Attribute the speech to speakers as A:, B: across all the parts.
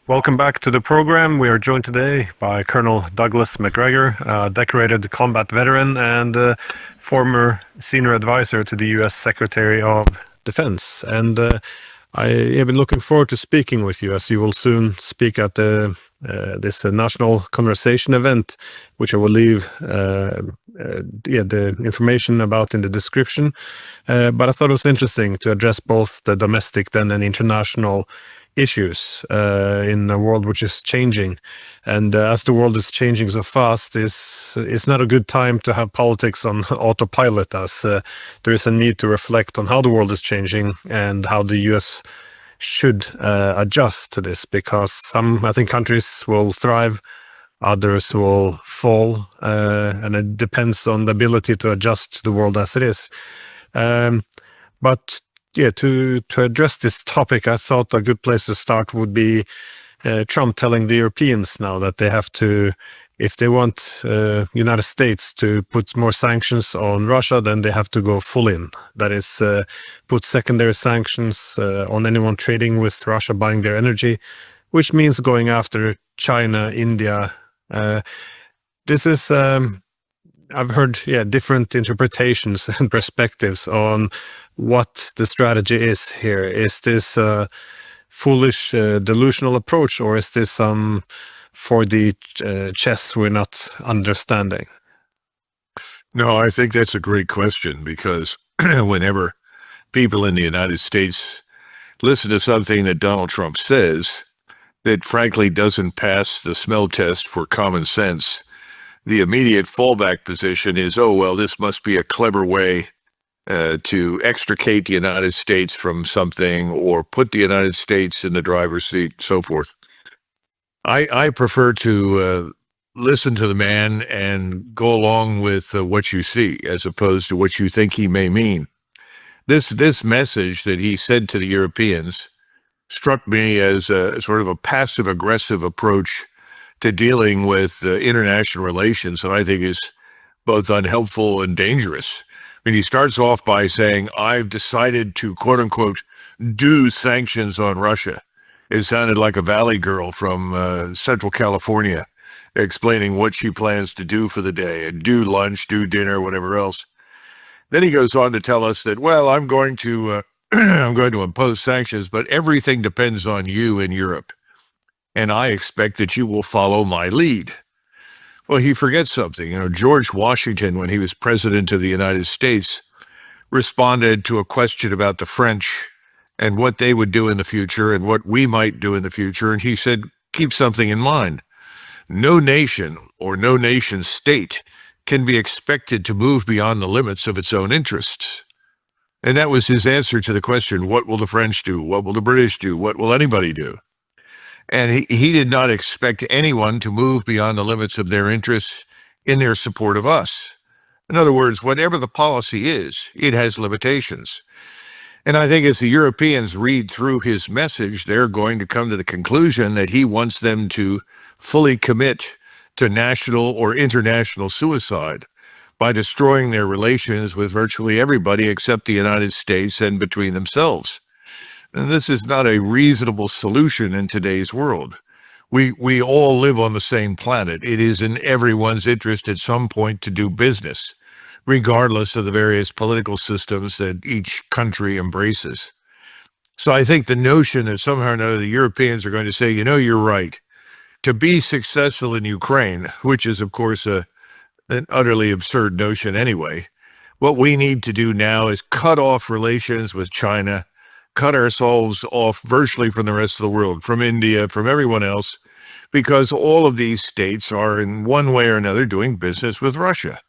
A: Welcome back to the program. We are joined today by Colonel Douglas Macgregor, a decorated combat veteran and former senior advisor to the U.S. Secretary of Defense. And I have been looking forward to speaking with you, as you will soon speak at this national conversation event, which I will leave the information about in the description. But I thought it was interesting to address both the domestic and international issues in a world which is changing. And as the world is changing so fast, it's not a good time to have politics on autopilot, as there is a need to reflect on how the world is changing and how the US should adjust to this, because some, I think, countries will thrive, others will fall, and it depends on the ability to adjust to the world as it is. But yeah, to address this topic, I thought a good place to start would be Trump telling the Europeans now that they have to, if they want United States to put more sanctions on Russia, then they have to go full in. That is, put secondary sanctions on anyone trading with Russia, buying their energy, which means going after China, India. This is, I've heard, different interpretations and perspectives on what the strategy is here. Is this a foolish, delusional approach, or is this some 4D chess we're not understanding?
B: No, I think that's a great question, because whenever people in the United States listen to something that Donald Trump says that frankly doesn't pass the smell test for common sense, the immediate fallback position is, oh, well, this must be a clever way to extricate the United States from something or put the United States in the driver's seat, so forth. I prefer to listen to the man and go along with what you see, as opposed to what you think he may mean. This message that he said to the Europeans struck me as a sort of a passive-aggressive approach to dealing with international relations that I think is both unhelpful and dangerous. I mean, he starts off by saying, I've decided to, quote unquote, do sanctions on Russia. It sounded like a valley girl from Central California explaining what she plans to do for the day, and do lunch, do dinner, whatever else. Then he goes on to tell us that, well, I'm going to I'm going to impose sanctions, but everything depends on you in Europe, and I expect that you will follow my lead. Well, he forgets something. You know, George Washington, when he was president of the United States, responded to a question about the French and what they would do in the future and what we might do in the future. And he said, keep something in mind. No nation or no nation state can be expected to move beyond the limits of its own interests. And that was his answer to the question, what will the French do? What will the British do? What will anybody do? And he did not expect anyone to move beyond the limits of their interests in their support of us. In other words, whatever the policy is, it has limitations. And I think as the Europeans read through his message, they're going to come to the conclusion that he wants them to fully commit to national or international suicide by destroying their relations with virtually everybody except the United States and between themselves. And this is not a reasonable solution in today's world. We all live on the same planet. It is in everyone's interest at some point to do business, regardless of the various political systems that each country embraces. So I think the notion that somehow or another the Europeans are going to say, you know, you're right. To be successful in Ukraine, which is, of course, an utterly absurd notion anyway, what we need to do now is cut off relations with China, cut ourselves off virtually from the rest of the world, from India, from everyone else, because all of these states are in one way or another doing business with Russia.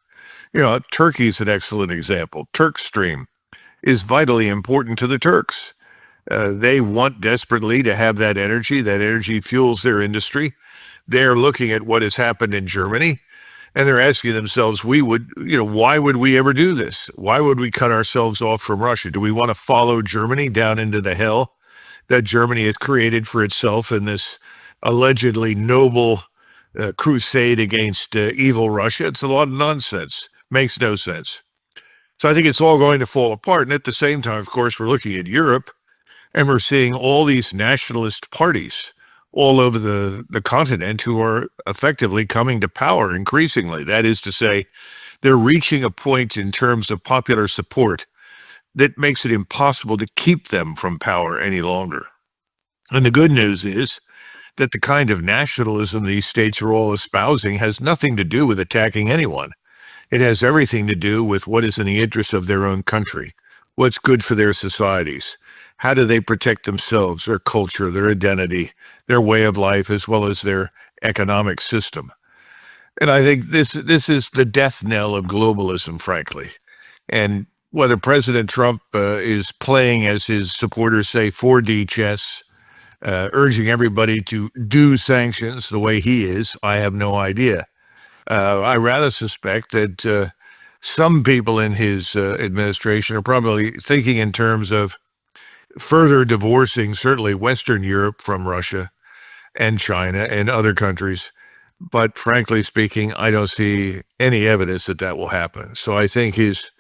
B: You know, Turkey's an excellent example. Turkstream is vitally important to the Turks. They want desperately to have that energy. That energy fuels their industry. They're looking at what has happened in Germany, and they're asking themselves, why would we ever do this? Why would we cut ourselves off from Russia? Do we want to follow Germany down into the hell that Germany has created for itself in this allegedly noble crusade against evil Russia? It's a lot of nonsense. Makes no sense. So I think it's all going to fall apart. And at the same time, of course, we're looking at Europe, and we're seeing all these nationalist parties all over the continent who are effectively coming to power increasingly. That is to say, they're reaching a point in terms of popular support that makes it impossible to keep them from power any longer. And the good news is that the kind of nationalism these states are all espousing has nothing to do with attacking anyone. It has everything to do with what is in the interest of their own country, what's good for their societies. How do they protect themselves, their culture, their identity, their way of life, as well as their economic system? And I think this is the death knell of globalism, frankly. And whether President Trump is playing, as his supporters say, 4D chess, urging everybody to do sanctions the way he is, I have no idea. I rather suspect that some people in his administration are probably thinking in terms of further divorcing certainly Western Europe from Russia and China and other countries. But frankly speaking, I don't see any evidence that that will happen. So I think his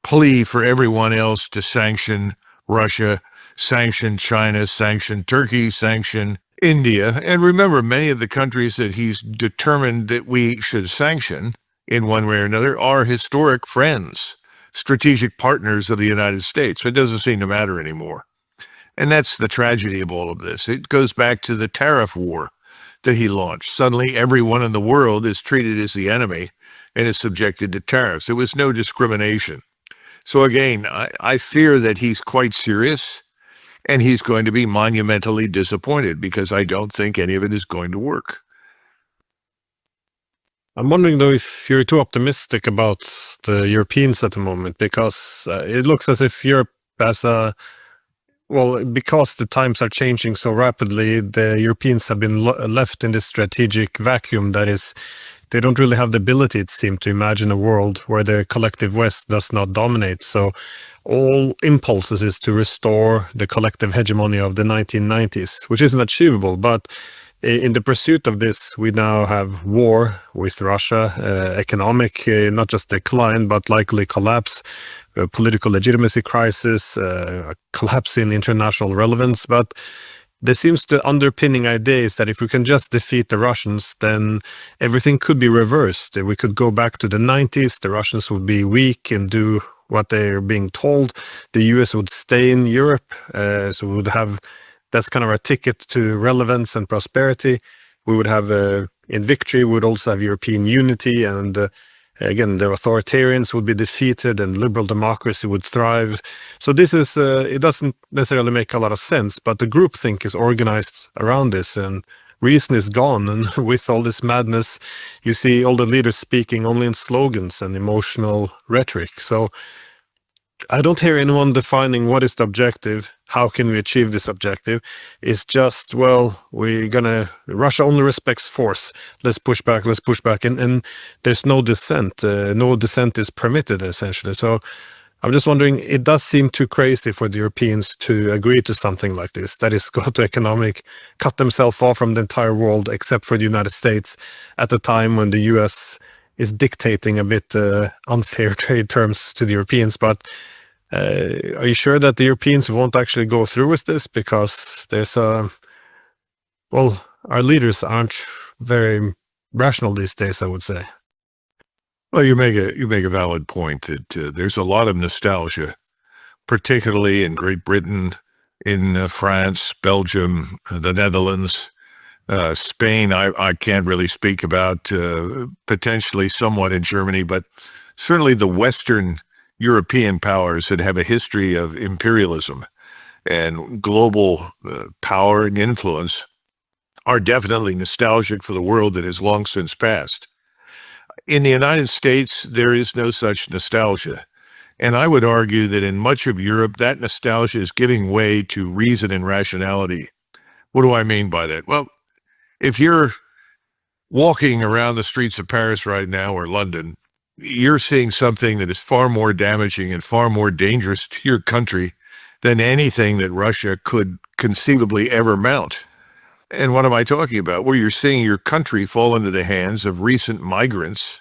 B: plea for everyone else to sanction Russia, sanction China, sanction Turkey, sanction India, and remember, many of the countries that he's determined that we should sanction in one way or another are historic friends, strategic partners of the United States. It doesn't seem to matter anymore. And that's the tragedy of all of this. It goes back to the tariff war that he launched. Suddenly, everyone in the world is treated as the enemy and is subjected to tariffs. There was no discrimination. So again, I fear that he's quite serious and he's going to be monumentally disappointed because I don't think any of it is going to work.
A: I'm wondering, though, if you're too optimistic about the Europeans at the moment, because it looks as if Europe has because the times are changing so rapidly, the Europeans have been left in this strategic vacuum that is, they don't really have the ability, it seems, to imagine a world where the collective West does not dominate. So all impulses is to restore the collective hegemony of the 1990s, which isn't achievable. But in the pursuit of this, we now have war with Russia, economic, not just decline, but likely collapse, political legitimacy crisis, a collapse in international relevance. But there seems the underpinning idea is that if we can just defeat the Russians, then everything could be reversed. We could go back to the 90s, the Russians would be weak and do what they're being told. The US would stay in Europe, so we would have, that's kind of our ticket to relevance and prosperity. We would have, in victory, we would also have European unity, and again, the authoritarians would be defeated and liberal democracy would thrive. So this is, it doesn't necessarily make a lot of sense, but the groupthink is organized around this and reason is gone. And with all this madness, you see all the leaders speaking only in slogans and emotional rhetoric. So I don't hear anyone defining what is the objective, how can we achieve this objective. It's just, well, Russia only respects force. Let's push back. And there's no dissent. No dissent is permitted, essentially. So I'm just wondering, it does seem too crazy for the Europeans to agree to something like this. That is, go to economic, cut themselves off from the entire world, except for the United States, at the time when the US is dictating a bit unfair trade terms to the Europeans. But are you sure that the Europeans won't actually go through with this? Because there's our leaders aren't very rational these days, I would say.
B: Well, you make a valid point that there's a lot of nostalgia, particularly in Great Britain, in France, Belgium, the Netherlands, Spain. I can't really speak about, potentially somewhat in Germany, but certainly the Western European powers that have a history of imperialism and global power and influence are definitely nostalgic for the world that has long since passed. In the United States, there is no such nostalgia. And I would argue that in much of Europe, that nostalgia is giving way to reason and rationality. What do I mean by that? Well, if you're walking around the streets of Paris right now or London, you're seeing something that is far more damaging and far more dangerous to your country than anything that Russia could conceivably ever mount. And what am I talking about? Well, you're seeing your country fall into the hands of recent migrants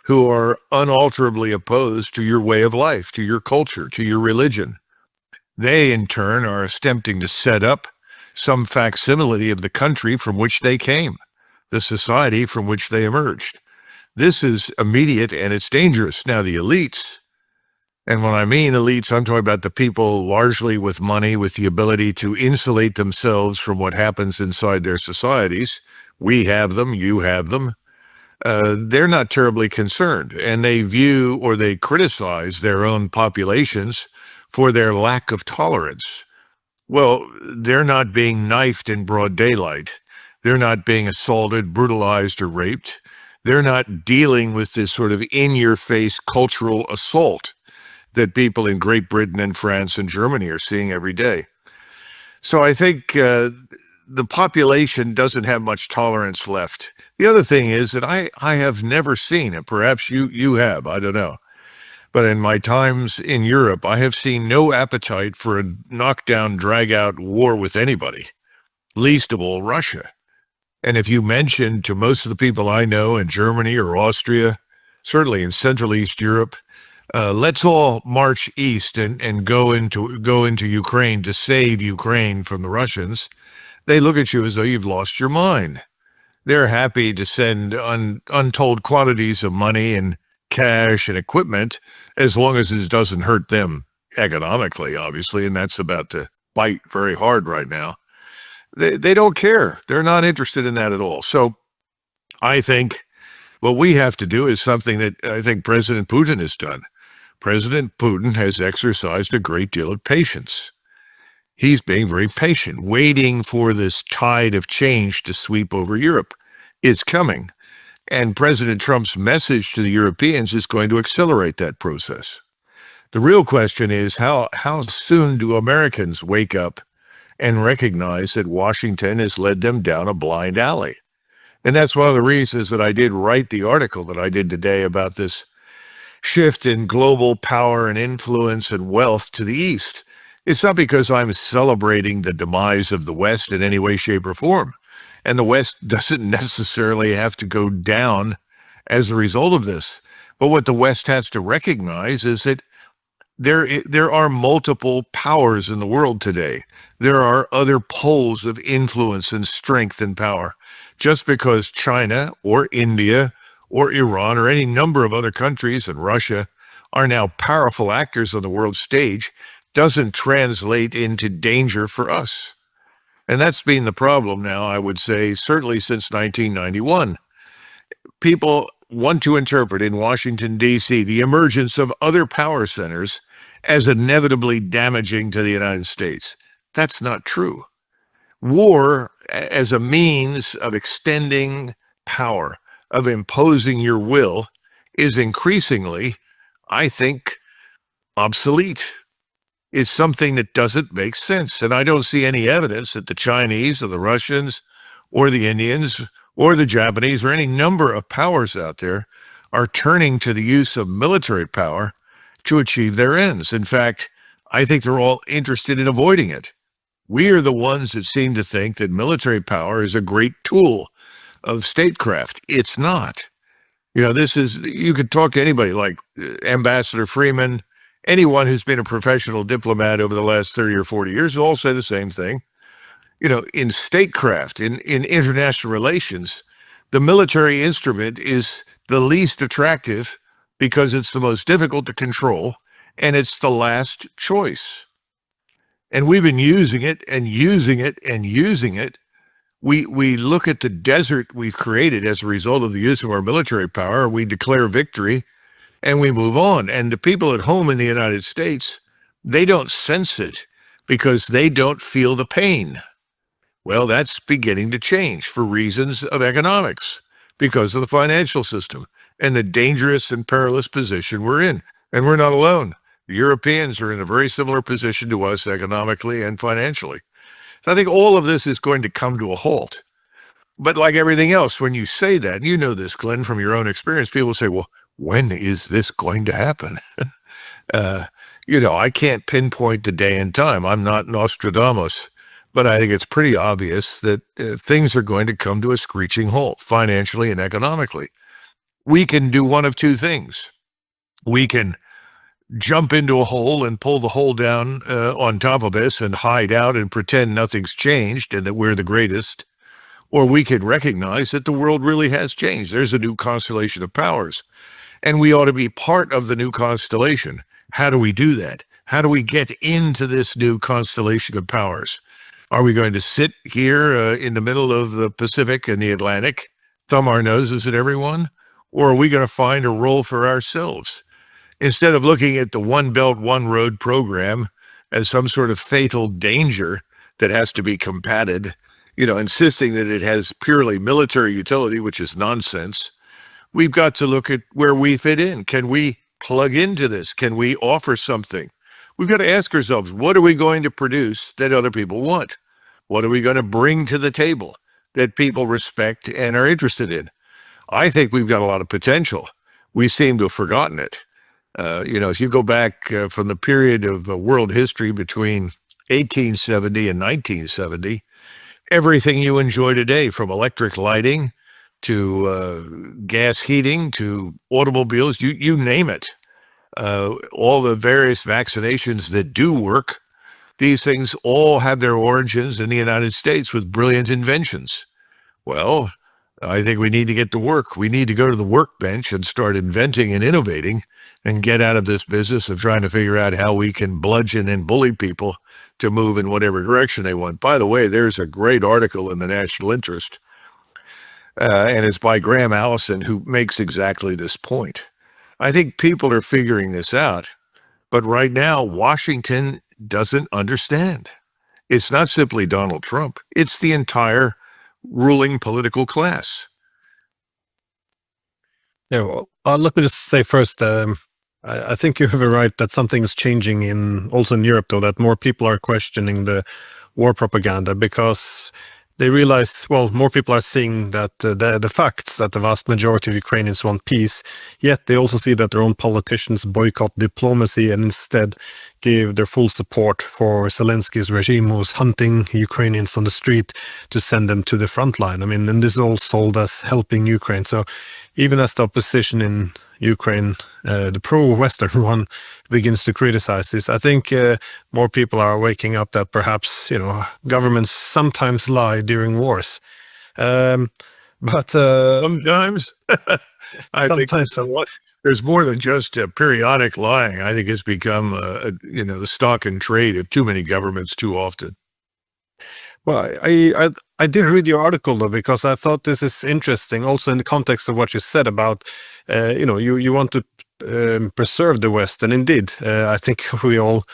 B: who are unalterably opposed to your way of life, to your culture, to your religion. They, in turn, are attempting to set up some facsimile of the country from which they came, the society from which they emerged. This is immediate and it's dangerous. Now, the elites, and when I mean elites, I'm talking about the people largely with money, with the ability to insulate themselves from what happens inside their societies. We have them, you have them. They're not terribly concerned, and they view or they criticize their own populations for their lack of tolerance. Well, they're not being knifed in broad daylight. They're not being assaulted, brutalized, or raped. They're not dealing with this sort of in-your-face cultural assault that people in Great Britain and France and Germany are seeing every day. So I think the population doesn't have much tolerance left. The other thing is that I have never seen, and perhaps you have, I don't know, but in my times in Europe, I have seen no appetite for a knockdown, drag-out war with anybody, least of all Russia. And if you mention to most of the people I know in Germany or Austria, certainly in Central East Europe, let's all march east and go into Ukraine to save Ukraine from the Russians, they look at you as though you've lost your mind. They're happy to send untold quantities of money and cash and equipment as long as it doesn't hurt them economically, obviously, and that's about to bite very hard right now. They don't care. They're not interested in that at all. So I think what we have to do is something that I think President Putin has done. President Putin has exercised a great deal of patience. He's being very patient, waiting for this tide of change to sweep over Europe. It's coming. And President Trump's message to the Europeans is going to accelerate that process. The real question is how soon do Americans wake up and recognize that Washington has led them down a blind alley? And that's one of the reasons that I did write the article that I did today about this shift in global power and influence and wealth to the East. It's not because I'm celebrating the demise of the West in any way, shape, or form. And the West doesn't necessarily have to go down as a result of this. But what the West has to recognize is that there are multiple powers in the world today. There are other poles of influence and strength and power. Just because China or India or Iran or any number of other countries and Russia are now powerful actors on the world stage doesn't translate into danger for us. And that's been the problem now, I would say, certainly since 1991. People want to interpret in Washington, D.C., the emergence of other power centers as inevitably damaging to the United States. That's not true. War as a means of extending power, of imposing your will, is increasingly, I think, obsolete. It's something that doesn't make sense. And I don't see any evidence that the Chinese or the Russians or the Indians or the Japanese or any number of powers out there are turning to the use of military power to achieve their ends. In fact, I think they're all interested in avoiding it. We are the ones that seem to think that military power is a great tool of statecraft. It's not. You could talk to anybody like Ambassador Freeman, anyone who's been a professional diplomat over the last 30 or 40 years will all say the same thing. In statecraft, in international relations, the military instrument is the least attractive because it's the most difficult to control, and it's the last choice. And we've been using it and using it and using it. We look at the desert we've created as a result of the use of our military power, we declare victory, and we move on. And the people at home in the United States, they don't sense it because they don't feel the pain. Well, that's beginning to change for reasons of economics, because of the financial system and the dangerous and perilous position we're in. And we're not alone. The Europeans are in a very similar position to us economically and financially. So I think all of this is going to come to a halt. But like everything else, when you say that, and you know this, Glenn, from your own experience, people say, well, when is this going to happen? I can't pinpoint the day and time. I'm not Nostradamus. But I think it's pretty obvious that things are going to come to a screeching halt, financially and economically. We can do one of two things. We can jump into a hole and pull the hole down on top of us and hide out and pretend nothing's changed and that we're the greatest. Or we could recognize that the world really has changed. There's a new constellation of powers, and we ought to be part of the new constellation. How do we do that? How do we get into this new constellation of powers? Are we going to sit here in the middle of the Pacific and the Atlantic, thumb our noses at everyone? Or are we going to find a role for ourselves? Instead of looking at the One Belt, One Road program as some sort of fatal danger that has to be combated, insisting that it has purely military utility, which is nonsense, we've got to look at where we fit in. Can we plug into this? Can we offer something? We've got to ask ourselves, what are we going to produce that other people want? What are we going to bring to the table that people respect and are interested in? I think we've got a lot of potential. We seem to have forgotten it. If you go back from the period of world history between 1870 and 1970, everything you enjoy today, from electric lighting to gas heating to automobiles, you name it, all the various vaccinations that do work, these things all have their origins in the United States with brilliant inventions. Well, I think we need to get to work. We need to go to the workbench and start inventing and innovating and get out of this business of trying to figure out how we can bludgeon and bully people to move in whatever direction they want. By the way, there's a great article in the National Interest, and it's by Graham Allison, who makes exactly this point. I think people are figuring this out, but right now, Washington doesn't understand. It's not simply Donald Trump. It's the entire ruling political class.
A: Yeah, well, let me just say first, I think you have it right that something is changing also in Europe, though, that more people are questioning the war propaganda because they realize, well, more people are seeing that the facts that the vast majority of Ukrainians want peace, yet they also see that their own politicians boycott diplomacy and instead give their full support for Zelensky's regime, who's hunting Ukrainians on the street to send them to the front line. I mean, and this is all sold as helping Ukraine. So even as the opposition in Ukraine, the pro-Western one, begins to criticize this, I think more people are waking up that perhaps, governments sometimes lie during wars. But
B: sometimes, I
A: sometimes
B: think there's more than just periodic lying. I think it's become, the stock and trade of too many governments too often.
A: Well, I did read your article, though, because I thought this is interesting, also in the context of what you said about, you want to preserve the West, and indeed, I think we all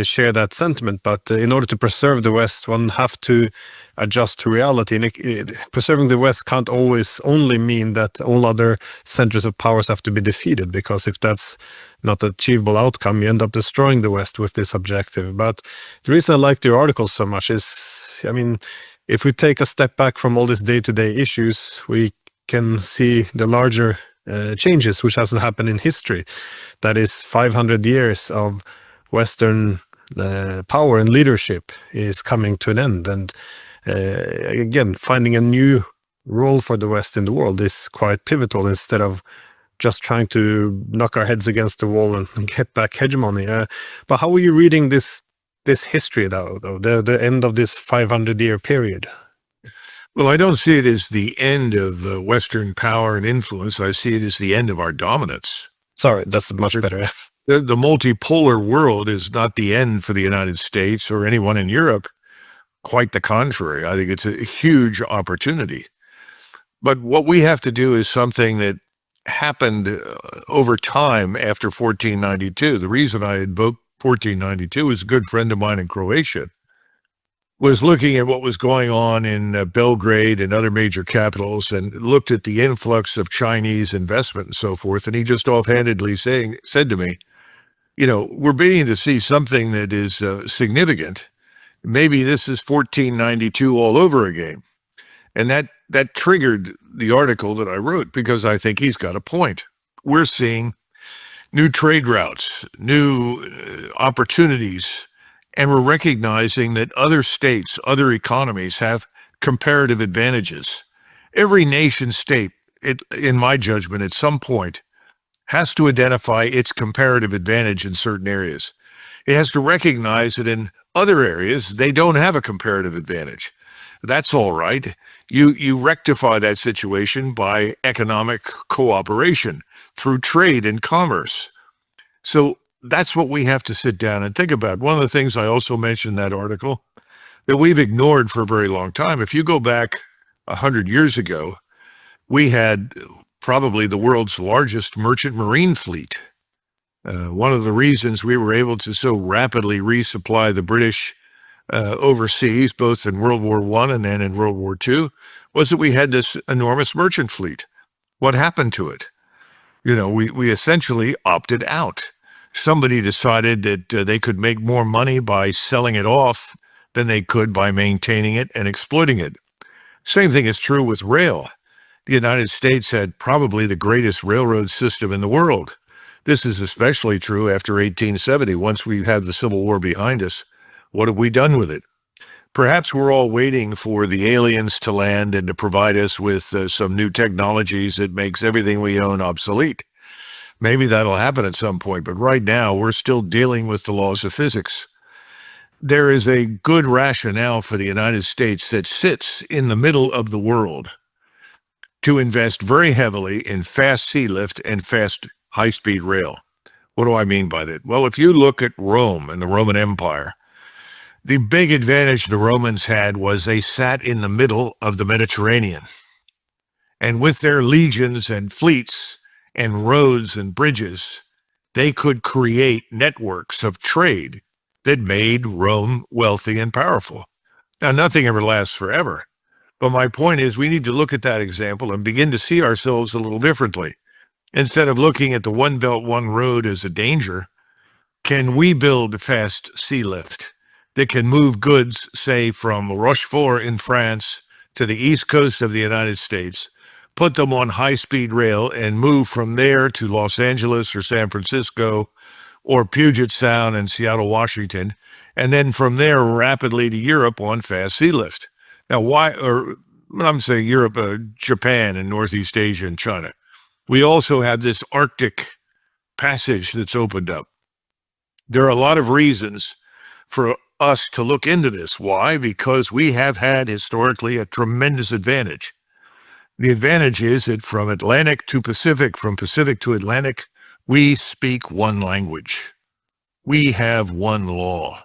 A: share that sentiment. But in order to preserve the West, one have to adjust to reality, and preserving the West can't always only mean that all other centers of powers have to be defeated, because if that's not an achievable outcome, you end up destroying the West with this objective. But the reason I liked your article so much is, I mean, if we take a step back from all these day-to-day issues, we can see the larger changes, which hasn't happened in history. That is 500 years of Western power and leadership is coming to an end. And again, finding a new role for the West in the world is quite pivotal, instead of just trying to knock our heads against the wall and get back hegemony. But how are you reading this history, though, the end of this 500-year period?
B: Well, I don't see it as the end of Western power and influence. I see it as the end of our dominance.
A: Sorry, that's much better.
B: The multipolar world is not the end for the United States or anyone in Europe. Quite the contrary. I think it's a huge opportunity. But what we have to do is something that happened over time after 1492. The reason I invoked 1492 is a good friend of mine in Croatia was looking at what was going on in Belgrade and other major capitals and looked at the influx of Chinese investment and so forth. And he just offhandedly said to me, we're beginning to see something that is significant. Maybe this is 1492 all over again. And that triggered the article that I wrote, because I think he's got a point. We're seeing new trade routes, new opportunities, and we're recognizing that other states, other economies have comparative advantages. Every nation state, in my judgment, at some point, has to identify its comparative advantage in certain areas. It has to recognize that in other areas, they don't have a comparative advantage. That's all right. You rectify that situation by economic cooperation through trade and commerce. So that's what we have to sit down and think about. One of the things I also mentioned in that article that we've ignored for a very long time, if you go back 100 years ago, we had probably the world's largest merchant marine fleet. One of the reasons we were able to so rapidly resupply the British overseas, both in World War I and then in World War II, was that we had this enormous merchant fleet. What happened to it? We essentially opted out. Somebody decided that they could make more money by selling it off than they could by maintaining it and exploiting it. Same thing is true with rail. The United States had probably the greatest railroad system in the world. This is especially true after 1870. Once we have the Civil War behind us, what have we done with it? Perhaps we're all waiting for the aliens to land and to provide us with some new technologies that makes everything we own obsolete. Maybe that'll happen at some point, but right now we're still dealing with the laws of physics. There is a good rationale for the United States that sits in the middle of the world to invest very heavily in fast sea lift and fast high-speed rail. What do I mean by that? Well, if you look at Rome and the Roman Empire, the big advantage the Romans had was they sat in the middle of the Mediterranean. And with their legions and fleets and roads and bridges, they could create networks of trade that made Rome wealthy and powerful. Now, nothing ever lasts forever. But my point is we need to look at that example and begin to see ourselves a little differently. Instead of looking at the one belt, one road as a danger, can we build fast sea lift that can move goods, say, from Rochefort in France to the east coast of the United States, put them on high-speed rail, and move from there to Los Angeles or San Francisco or Puget Sound and Seattle, Washington, and then from there rapidly to Europe on fast sea lift? Now, I'm saying Europe, Japan, and Northeast Asia and China. We also have this Arctic passage that's opened up. There are a lot of reasons for us to look into this. Why? Because we have had historically a tremendous advantage. The advantage is that from Atlantic to Pacific, from Pacific to Atlantic, we speak one language. We have one law.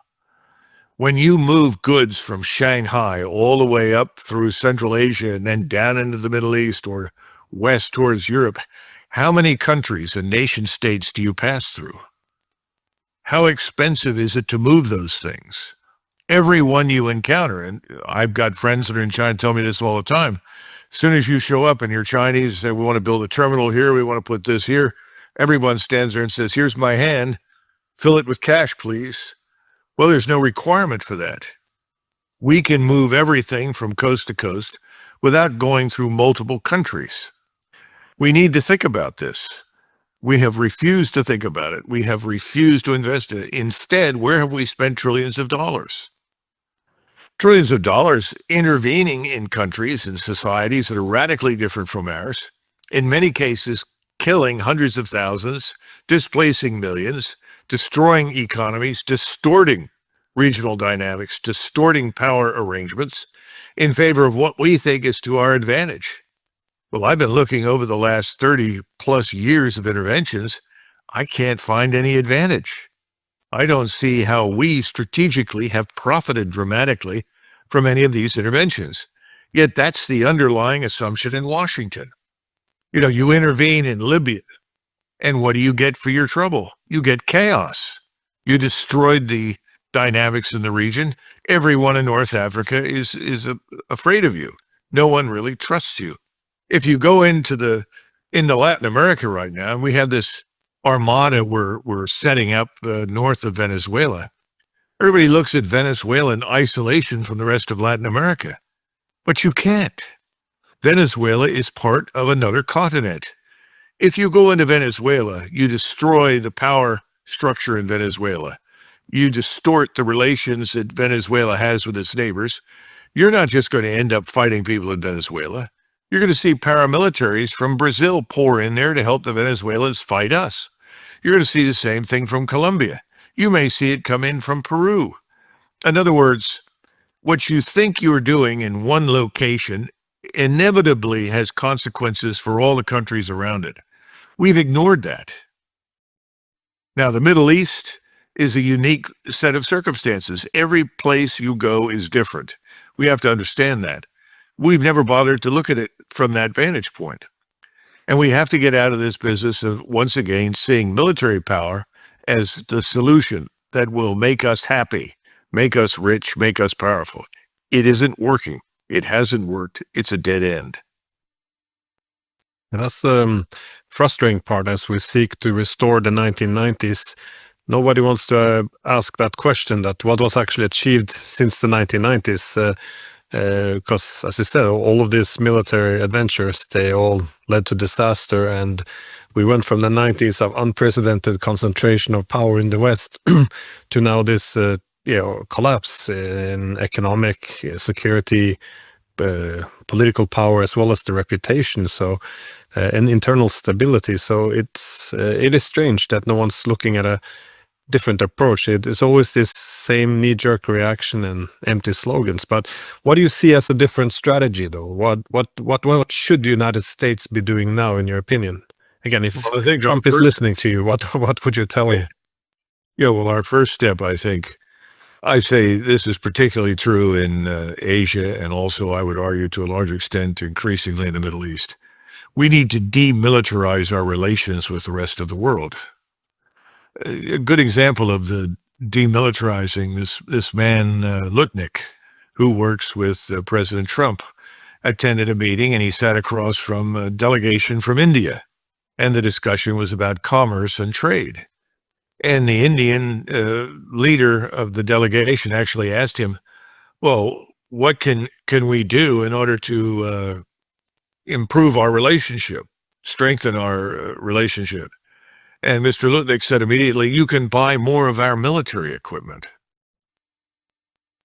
B: When you move goods from Shanghai all the way up through Central Asia and then down into the Middle East or west towards Europe, how many countries and nation states do you pass through? How expensive is it to move those things? Every one you encounter, and I've got friends that are in China tell me this all the time, as soon as you show up and you're Chinese, say, we want to build a terminal here, we want to put this here, everyone stands there and says, here's my hand, fill it with cash, please. Well, there's no requirement for that. We can move everything from coast to coast without going through multiple countries. We need to think about this. We have refused to think about it. We have refused to invest in it. Instead, where have we spent trillions of dollars? Trillions of dollars intervening in countries and societies that are radically different from ours, in many cases killing hundreds of thousands, displacing millions, destroying economies, distorting regional dynamics, distorting power arrangements in favor of what we think is to our advantage. Well, I've been looking over the last 30 plus years of interventions. I can't find any advantage. I don't see how we strategically have profited dramatically from any of these interventions. Yet that's the underlying assumption in Washington. You intervene in Libya, and what do you get for your trouble? You get chaos. You destroyed the dynamics in the region. Everyone in North Africa is afraid of you. No one really trusts you. If you go into Latin America right now, and we have this armada we're setting up north of Venezuela, everybody looks at Venezuela in isolation from the rest of Latin America. But you can't. Venezuela is part of another continent. If you go into Venezuela, you destroy the power structure in Venezuela. You distort the relations that Venezuela has with its neighbors. You're not just going to end up fighting people in Venezuela. You're going to see paramilitaries from Brazil pour in there to help the Venezuelans fight us. You're going to see the same thing from Colombia. You may see it come in from Peru. In other words, what you think you're doing in one location inevitably has consequences for all the countries around it. We've ignored that. Now, the Middle East is a unique set of circumstances. Every place you go is different. We have to understand that. We've never bothered to look at it from that vantage point. And we have to get out of this business of, once again, seeing military power as the solution that will make us happy, make us rich, make us powerful. It isn't working. It hasn't worked. It's a dead end.
A: And that's the frustrating part as we seek to restore the 1990s. Nobody wants to ask that question, that what was actually achieved since the 1990s. Because, as you said, all of these military adventures, they all led to disaster, and we went from the 90s of unprecedented concentration of power in the West to now this collapse in economic security, political power, as well as the reputation, and internal stability. So it is strange that no one's looking at a different approach. It is always this same knee-jerk reaction and empty slogans. But what do you see as a different strategy, though? What should the United States be doing now, in your opinion? Again, if Trump is listening to you, what would you tell him?
B: Yeah, well, our first step, I say this is particularly true in Asia, and also, I would argue, to a large extent, increasingly in the Middle East. We need to demilitarize our relations with the rest of the world. A good example of the demilitarizing, this man, Lutnick, who works with President Trump, attended a meeting, and he sat across from a delegation from India. And the discussion was about commerce and trade. And the Indian leader of the delegation actually asked him, well, what can we do in order to improve our relationship, strengthen our relationship? And Mr. Lutnick said immediately, you can buy more of our military equipment.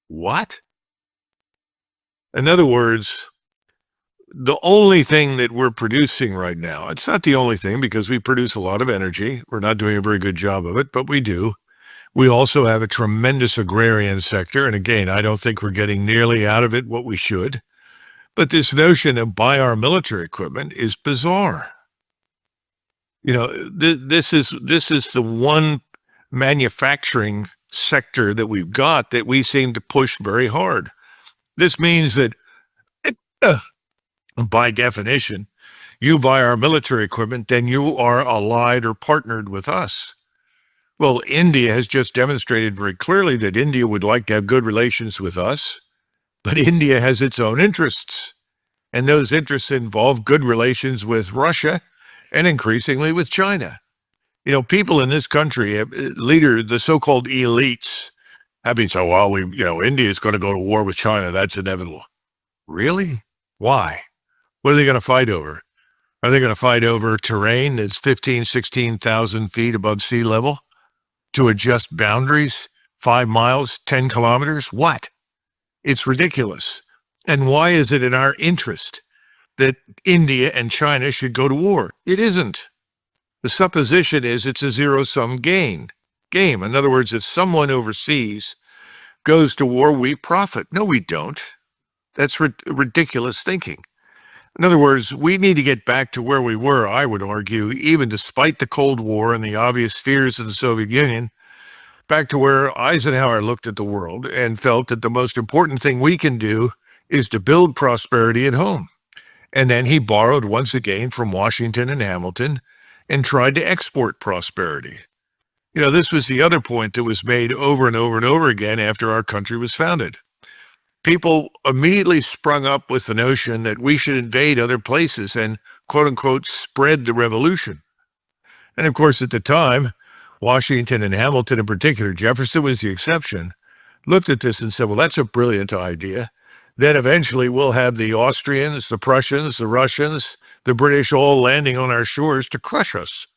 B: What? In other words, the only thing that we're producing right now, it's not the only thing because we produce a lot of energy. We're not doing a very good job of it, but we do. We also have a tremendous agrarian sector. And again, I don't think we're getting nearly out of it what we should. But this notion of buy our military equipment is bizarre. You know, this is the one manufacturing sector that we've got that we seem to push very hard. This means that, by definition, you buy our military equipment, then you are allied or partnered with us. Well, India has just demonstrated very clearly that India would like to have good relations with us, but India has its own interests, and those interests involve good relations with Russia and increasingly with China. You know, people in this country, the so-called elites, have been saying, well, India is going to go to war with China. That's inevitable. Really? Why? What are they going to fight over? Are they going to fight over terrain that's 15,000, 16,000 feet above sea level? To adjust boundaries, 5 miles, 10 kilometers? What? It's ridiculous. And why is it in our interest that India and China should go to war? It isn't. The supposition is it's a zero-sum game. In other words, if someone overseas goes to war, we profit. No, we don't. That's ridiculous thinking. In other words, we need to get back to where we were, I would argue, even despite the Cold War and the obvious fears of the Soviet Union, back to where Eisenhower looked at the world and felt that the most important thing we can do is to build prosperity at home. And then he borrowed once again from Washington and Hamilton and tried to export prosperity. You know, this was the other point that was made over and over and over again after our country was founded. People immediately sprung up with the notion that we should invade other places and, quote unquote, spread the revolution. And of course, at the time, Washington and Hamilton in particular, Jefferson was the exception, looked at this and said, well, that's a brilliant idea. Then eventually we'll have the Austrians, the Prussians, the Russians, the British all landing on our shores to crush us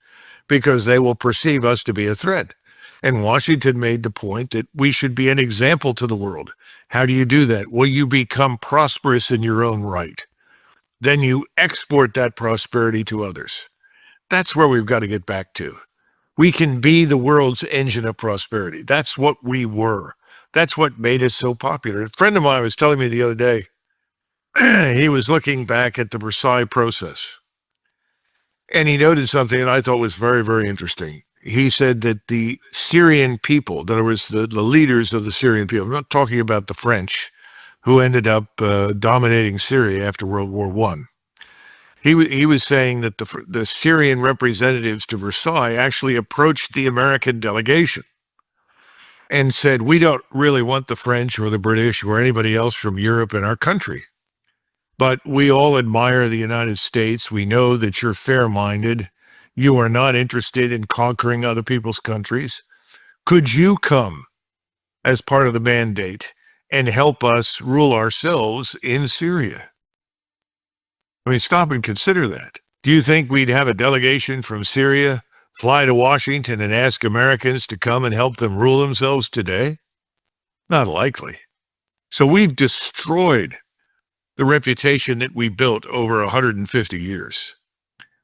B: because they will perceive us to be a threat. And Washington made the point that we should be an example to the world. How do you do that? Well, you become prosperous in your own right. then you export that prosperity to others. That's where we've got to get back to. We can be the world's engine of prosperity. That's what we were. That's what made us so popular. A friend of mine was telling me the other day, he was looking back at the Versailles process, and he noted something that I thought was very, very interesting. He said that the Syrian people, in other words, the leaders of the Syrian people, I'm not talking about the French, who ended up dominating Syria after World War I. He was saying that the Syrian representatives to Versailles actually approached the American delegation and said, we don't really want the French or the British or anybody else from Europe in our country, but we all admire the United States. We know that you're fair-minded. You are not interested in conquering other people's countries. Could you come as part of the mandate and help us rule ourselves in Syria? I mean, stop and consider that. Do you think we'd have a delegation from Syria fly to Washington and ask Americans to come and help them rule themselves today? Not likely. So we've destroyed the reputation that we built over 150 years.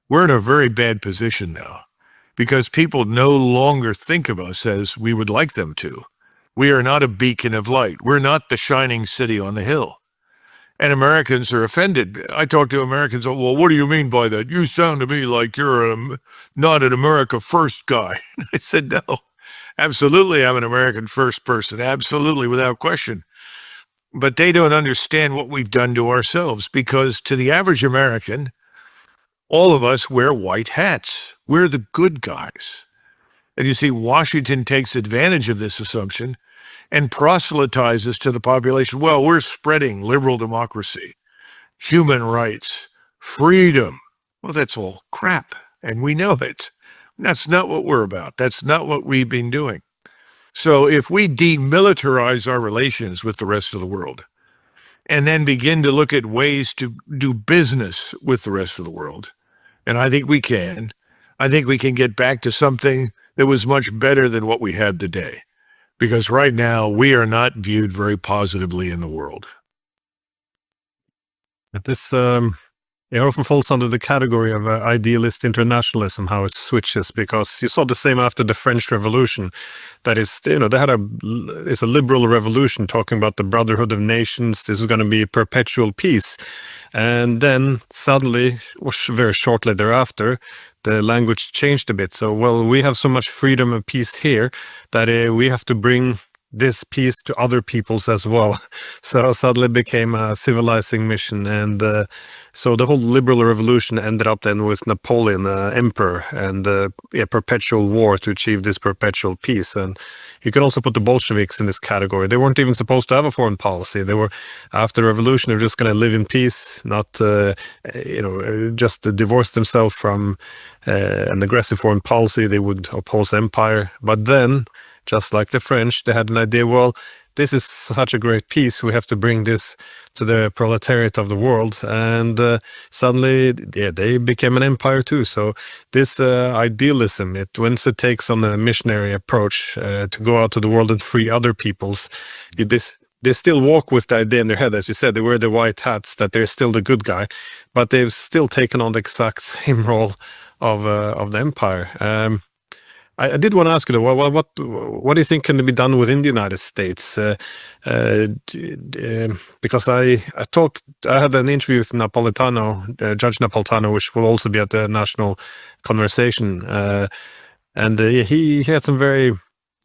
B: We're in a very bad position now because people no longer think of us as we would like them to. We are not a beacon of light. We're not the shining city on the hill. And Americans are offended. I talk to Americans, oh, well, what do you mean by that? You sound to me like you're not an America first guy. I said, no, absolutely I'm an American first person, absolutely, without question. But they don't understand what we've done to ourselves, because to the average American, all of us wear white hats. We're the good guys. And you see, Washington takes advantage of this assumption and proselytizes to the population, well, we're spreading liberal democracy, human rights, freedom. Well, that's all crap, and we know it. That's not what we're about. That's not what we've been doing. So if we demilitarize our relations with the rest of the world and then begin to look at ways to do business with the rest of the world, and I think we can get back to something that was much better than what we had today. Because right now, we are not viewed very positively in the world.
A: This it often falls under the category of idealist internationalism, how it switches, because you saw the same after the French Revolution. That is, they had it's a liberal revolution talking about the brotherhood of nations. This is going to be perpetual peace. And then suddenly, or very shortly thereafter, the language changed a bit. So, well, we have so much freedom and peace here that we have to bring this peace to other peoples as well. So suddenly it became a civilizing mission. And so the whole liberal revolution ended up then with Napoleon, emperor, and a perpetual war to achieve this perpetual peace. And you can also put the Bolsheviks in this category. They weren't even supposed to have a foreign policy. They were, after the revolution, they were just going to live in peace, not, just divorce themselves from an aggressive foreign policy. They would oppose empire. But then, just like the French, they had an idea, well, this is such a great peace, we have to bring this to the proletariat of the world. And suddenly, they became an empire too. So this idealism, once it takes on a missionary approach to go out to the world and free other peoples, they still walk with the idea in their head, as you said, they wear the white hats, that they're still the good guy, but they've still taken on the exact same role of the empire. I did want to ask you though, what do you think can be done within the United States? Because I had an interview with Napolitano, Judge Napolitano, which will also be at the national conversation, and he had some very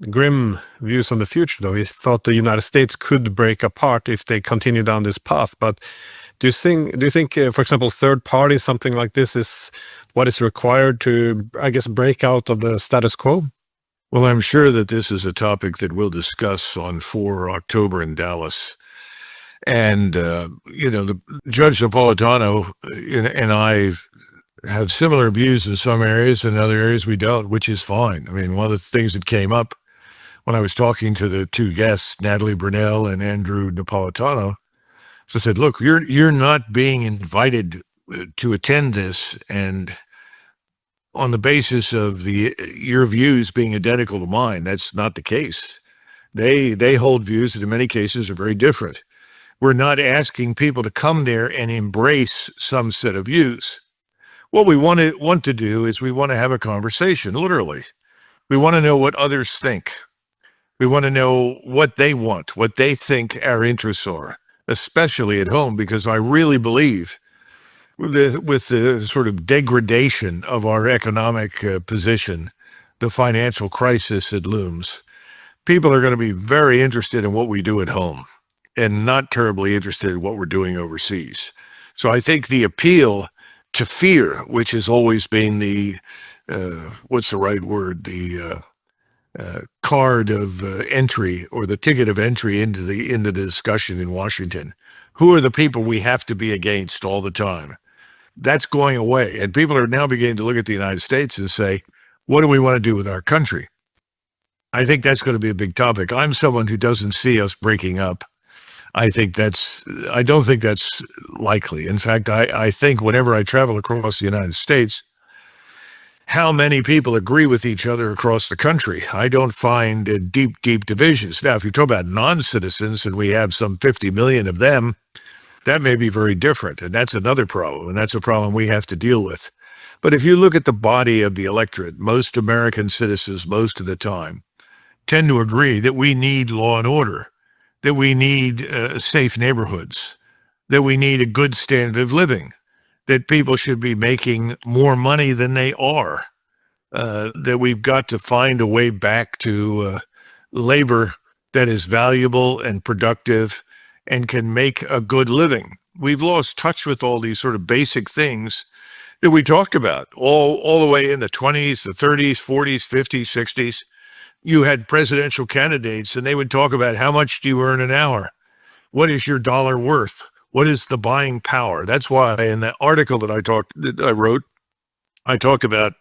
A: grim views on the future. Though he thought the United States could break apart if they continue down this path. But do you think, for example, third party, something like this is what is required to, I guess, break out of the status quo?
B: Well, I'm sure that this is a topic that we'll discuss on 4 October in Dallas. And, the Judge Napolitano and I have similar views in some areas, and other areas we don't, which is fine. I mean, one of the things that came up when I was talking to the two guests, Natalie Brunell and Andrew Napolitano, so I said, look, you're not being invited to attend this, and on the basis of your views being identical to mine. That's not the case. They hold views that in many cases are very different. We're not asking people to come there and embrace some set of views. What we want to do is we want to have a conversation, literally. We want to know what others think. We want to know what they want, what they think our interests are, especially at home, because I really believe with the sort of degradation of our economic position, the financial crisis that looms, people are going to be very interested in what we do at home and not terribly interested in what we're doing overseas. So I think the appeal to fear, which has always been the, what's the right word, the card of entry or the ticket of entry into the discussion in Washington. Who are the people we have to be against all the time? That's going away. And people are now beginning to look at the United States and say, what do we want to do with our country? I think that's going to be a big topic. I'm someone who doesn't see us breaking up. I don't think that's likely. In fact, I think whenever I travel across the United States, how many people agree with each other across the country. I don't find deep divisions. Now, if you talk about non-citizens and we have some 50 million of them, that may be very different. And that's another problem. And that's a problem we have to deal with. But if you look at the body of the electorate, most American citizens, most of the time, tend to agree that we need law and order, that we need safe neighborhoods, that we need a good standard of living, that people should be making more money than they are, that we've got to find a way back to labor that is valuable and productive and can make a good living. We've lost touch with all these sort of basic things that we talked about all the way in the 20s, the 30s, 40s, 50s, 60s. You had presidential candidates and they would talk about how much do you earn an hour? What is your dollar worth? What is the buying power? That's why in the article that I wrote, I talk about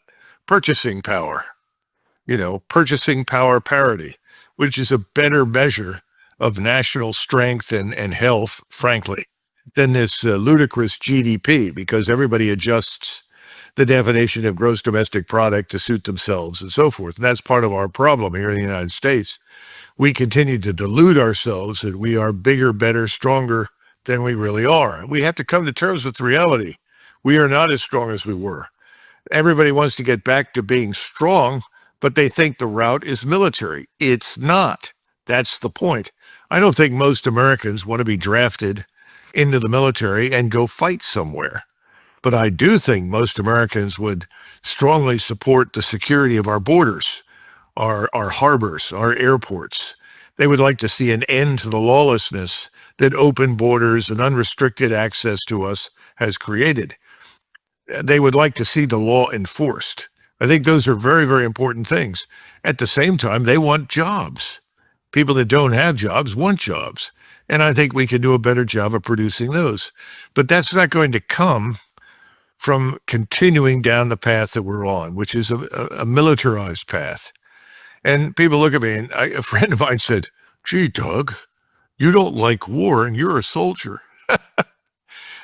B: purchasing power, purchasing power parity, which is a better measure of national strength and health, frankly, than this ludicrous GDP, because everybody adjusts the definition of gross domestic product to suit themselves and so forth. And that's part of our problem here in the United States. We continue to delude ourselves that we are bigger, better, stronger than we really are. We have to come to terms with reality. We are not as strong as we were. Everybody wants to get back to being strong, but they think the route is military. It's not. That's the point. I don't think most Americans want to be drafted into the military and go fight somewhere. But I do think most Americans would strongly support the security of our borders, our harbors, our airports. They would like to see an end to the lawlessness that open borders and unrestricted access to us has created. They would like to see the law enforced. I think those are very, very important things. At the same time, they want jobs. People that don't have jobs want jobs. And I think we can do a better job of producing those. But that's not going to come from continuing down the path that we're on, which is a militarized path. And people look at me, and a friend of mine said, "Gee, Doug, you don't like war and you're a soldier."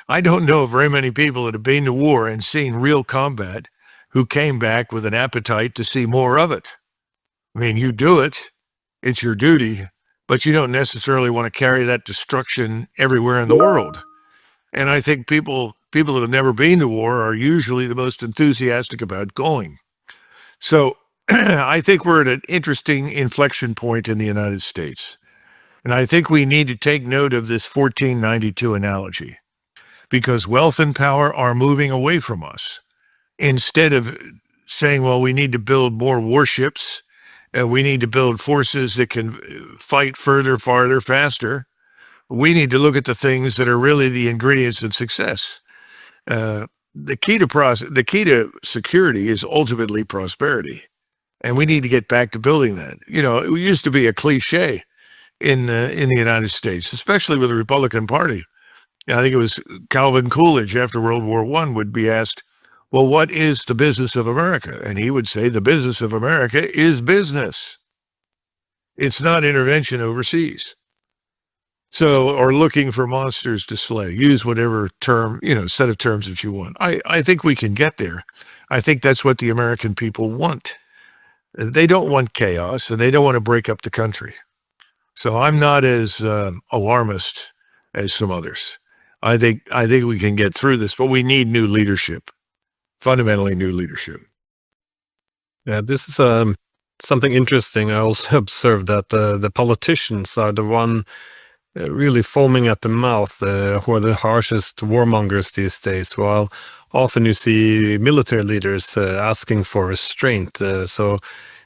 B: I don't know very many people that have been to war and seen real combat who came back with an appetite to see more of it. I mean, you do it, it's your duty, but you don't necessarily want to carry that destruction everywhere in the world. And I think people that have never been to war are usually the most enthusiastic about going. So I think we're at an interesting inflection point in the United States. And I think we need to take note of this 1492 analogy, because wealth and power are moving away from us. Instead of saying, well, we need to build more warships, and we need to build forces that can fight further, farther, faster, we need to look at the things that are really the ingredients of success. The key to security is ultimately prosperity. And we need to get back to building that. It used to be a cliche in the United States, especially with the Republican Party. I think it was Calvin Coolidge after World War I would be asked, well, what is the business of America? And he would say the business of America is business. It's not intervention overseas. So, or looking for monsters to slay. Use whatever term, set of terms that you want. I think we can get there. I think that's what the American people want. They don't want chaos, and they don't want to break up the country. So I'm not as alarmist as some others. I think we can get through this, but we need new leadership, fundamentally new leadership.
A: Yeah, this is something interesting. I also observed that the politicians are the one really foaming at the mouth, who are the harshest warmongers these days, while often you see military leaders asking for restraint. So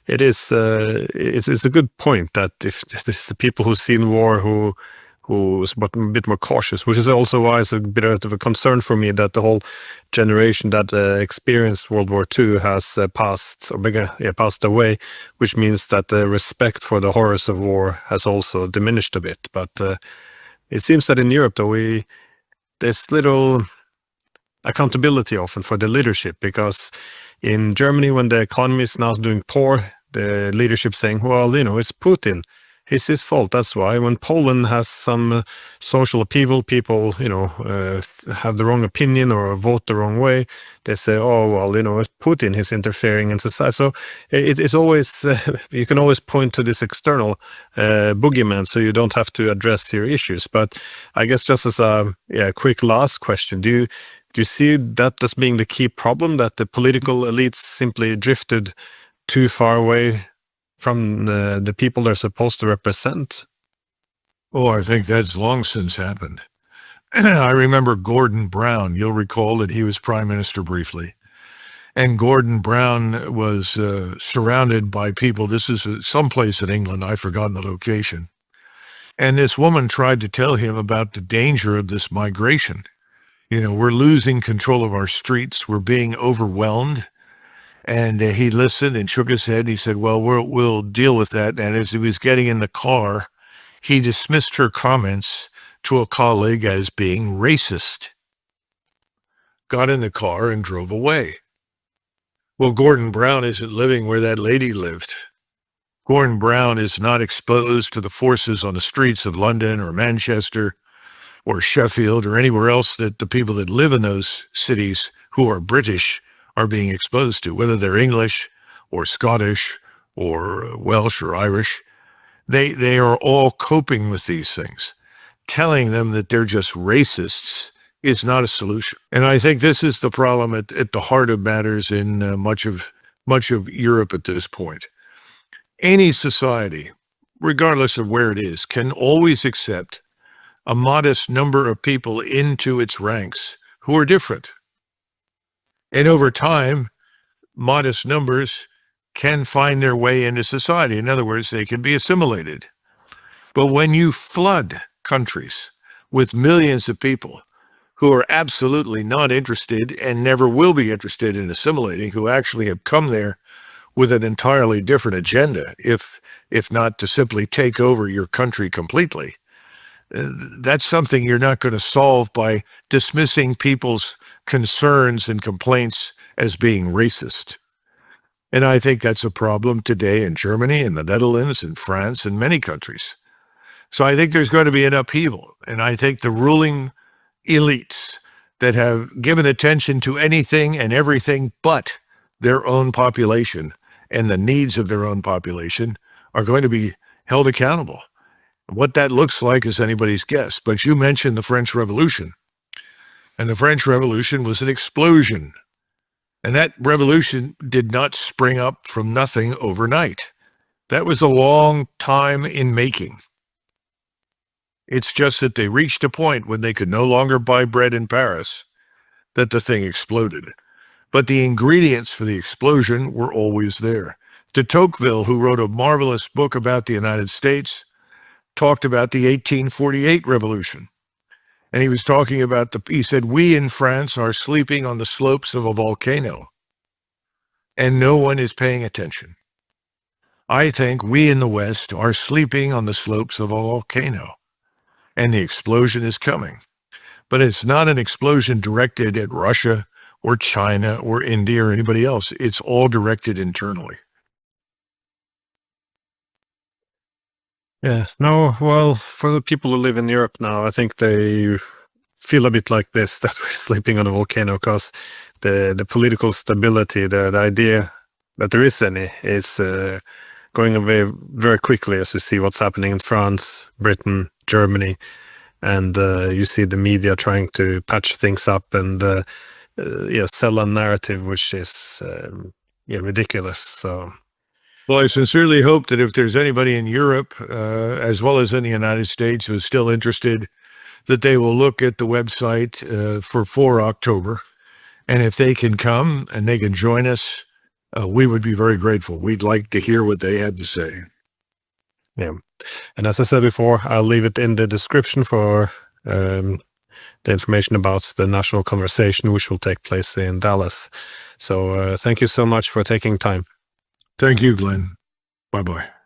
A: it is it's a good point that if this is the people who've seen war who's a bit more cautious, which is also why it's a bit of a concern for me that the whole generation that experienced World War II has passed away, which means that the respect for the horrors of war has also diminished a bit. But it seems that in Europe, though, there's little accountability often for the leadership, because in Germany, when the economy is now doing poor, the leadership saying, well, it's Putin. It's his fault. That's why when Poland has some social upheaval, people, have the wrong opinion or vote the wrong way, they say, oh, well, it's Putin, he's interfering in society. So it's always, you can always point to this external boogeyman, so you don't have to address your issues. But I guess just as a quick last question, do you see that as being the key problem, that the political elites simply drifted too far away from the people they're supposed to represent?
B: Oh, I think that's long since happened. I remember Gordon Brown. You'll recall that he was prime minister briefly. And Gordon Brown was surrounded by people. This is someplace in England. I've forgotten the location. And this woman tried to tell him about the danger of this migration. We're losing control of our streets. We're being overwhelmed. And he listened and shook his head. He said, well, we'll deal with that. And as he was getting in the car, he dismissed her comments to a colleague as being racist. Got in the car and drove away. Well, Gordon Brown isn't living where that lady lived. Gordon Brown is not exposed to the forces on the streets of London or Manchester or Sheffield or anywhere else that the people that live in those cities who are British are being exposed to, whether they're English or Scottish or Welsh or Irish. They are all coping with these things. Telling them that they're just racists is not a solution. And I think this is the problem at the heart of matters in much of Europe at this point. Any society, regardless of where it is, can always accept a modest number of people into its ranks who are different. And over time, modest numbers can find their way into society. In other words, they can be assimilated. But when you flood countries with millions of people who are absolutely not interested and never will be interested in assimilating, who actually have come there with an entirely different agenda, if not to simply take over your country completely, that's something you're not going to solve by dismissing people's concerns and complaints as being racist. And I think that's a problem today in Germany and the Netherlands and France and many countries. So I think there's going to be an upheaval. And I think the ruling elites that have given attention to anything and everything but their own population and the needs of their own population are going to be held accountable. What that looks like is anybody's guess. But you mentioned the French Revolution. And the French Revolution was an explosion. And that revolution did not spring up from nothing overnight. That was a long time in making. It's just that they reached a point when they could no longer buy bread in Paris that the thing exploded. But the ingredients for the explosion were always there. De Tocqueville, who wrote a marvelous book about the United States, talked about the 1848 revolution. And he was talking about he said, we in France are sleeping on the slopes of a volcano, and no one is paying attention. I think we in the West are sleeping on the slopes of a volcano, and the explosion is coming. But it's not an explosion directed at Russia or China or India or anybody else. It's all directed internally.
A: Yeah, no, well, for the people who live in Europe now, I think they feel a bit like this, that we're sleeping on a volcano, because the political stability, the idea that there is any, is going away very quickly, as we see what's happening in France, Britain, Germany. and you see the media trying to patch things up and sell a narrative which is ridiculous. So.
B: Well, I sincerely hope that if there's anybody in Europe, as well as in the United States, who is still interested, that they will look at the website for 4 October. And if they can come and they can join us, we would be very grateful. We'd like to hear what they had to say.
A: Yeah. And as I said before, I'll leave it in the description for the information about the national conversation, which will take place in Dallas. So thank you so much for taking time.
B: Thank you, Glenn. Bye-bye.